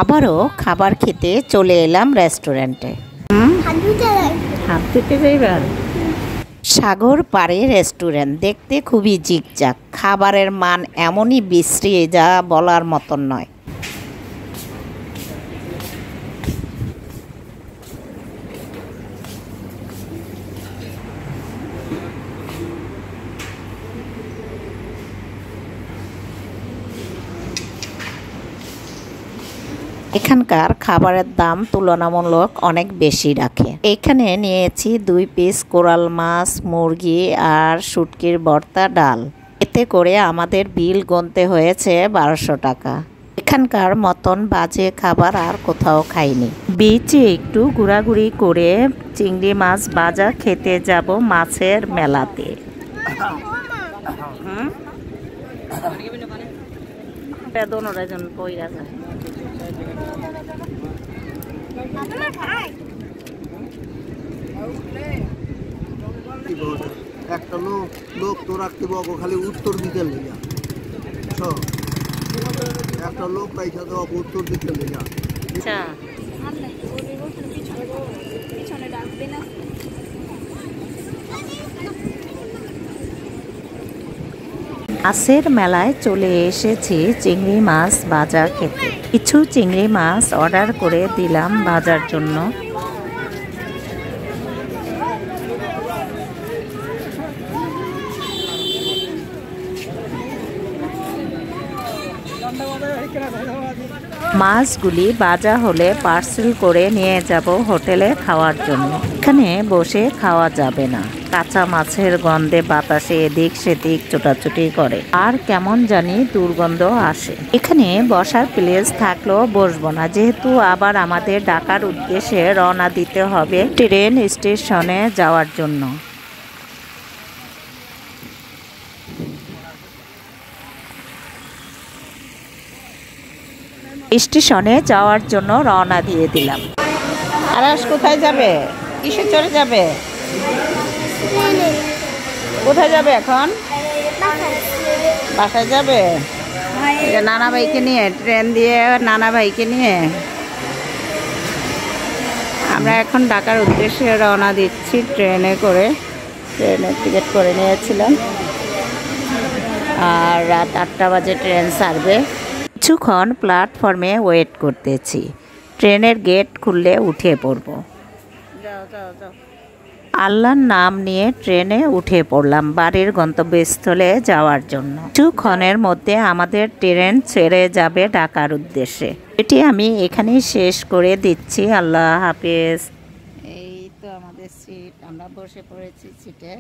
আবারও খাবার খেতে চলে এলাম রেস্টুরেন্টে। হাত ধুতে যাইবা? সাগর পাড়ে রেস্টুরেন্ট, দেখতে খুবই ঝিকঝাক, খাবারের মান এমনই বিশ্রী যা বলার মতন নয়। এখানকার খাবারের দাম তুলনামূলক অনেক বেশি রাখে। এখানে নিয়েছি 2 পিস কোরাল মাছ, মুরগি আর শুটকির ভর্তা, ডাল। এতে করে আমাদের বিল গুনতে হয়েছে 1200 টাকা। এখানকার মতন বাজে খাবার আর কোথাও খাইনি। বিচে একটু ঘোরাঘুরি করে চিংড়ি মাছ ভাজা খেতে যাব মাছের মেলাতে। একটা লোক তো রাখতে পাবো খালি উত্তর দিতে লেগা, একটা লোক পয়সা দেওয়া উত্তর দিতে লেগা। মাছের মেলায় চলে এসেছি চিংড়ি মাছ ভাজা খেতে। কিছু চিংড়ি মাছ অর্ডার করে দিলাম ভাজার জন্য। মাছগুলি ভাজা হলে পার্সেল করে নিয়ে যাব হোটেলে খাওয়ার জন্য। এখানে বসে খাওয়া যাবে না, কাঁচা মাছের গন্ধে বাতাসে এদিক সেদিক ছোটাছুটি করে আর কেমন জানি দুর্গন্ধ আসে। এখানে বসার প্লেস থাকলেও বসবো না, যেহেতু আবার আমাদের ঢাকার উদ্দেশ্যে রওনা দিতে হবে ট্রেন স্টেশনে যাওয়ার জন্য। স্টেশনে যাওয়ার জন্য রওনা দিয়ে দিলাম। আরাস কোথায় যাবে? কিসে চড়ে যাবে? কোথায় যাবে এখন? বাসায় যাবে? নানা ভাইকে নিয়ে, ট্রেন দিয়ে নানা ভাইকে নিয়ে আমরা এখন ঢাকার উদ্দেশ্যে রওনা দিচ্ছি ট্রেনে করে। ট্রেনের টিকিট করে নিয়েছিলাম আর রাত 8টা বাজে ট্রেন ছাড়বে। কিছুক্ষণ প্ল্যাটফর্মে ওয়েট করতেছি, ট্রেনের গেট খুললে উঠে পড়ব। আল্লাহর নাম নিয়ে ট্রেনে উঠে পড়লাম বাড়ির গন্তব্যস্থলে যাওয়ার জন্য। কিছুক্ষণের মধ্যে আমাদের ট্রেন ছেড়ে যাবে ঢাকার উদ্দেশ্যে। এটি আমি এখানেই শেষ করে দিচ্ছি। আল্লাহ হাফেজ। এই তো আমাদের সিট, আমরা বসে পড়েছি সিটে।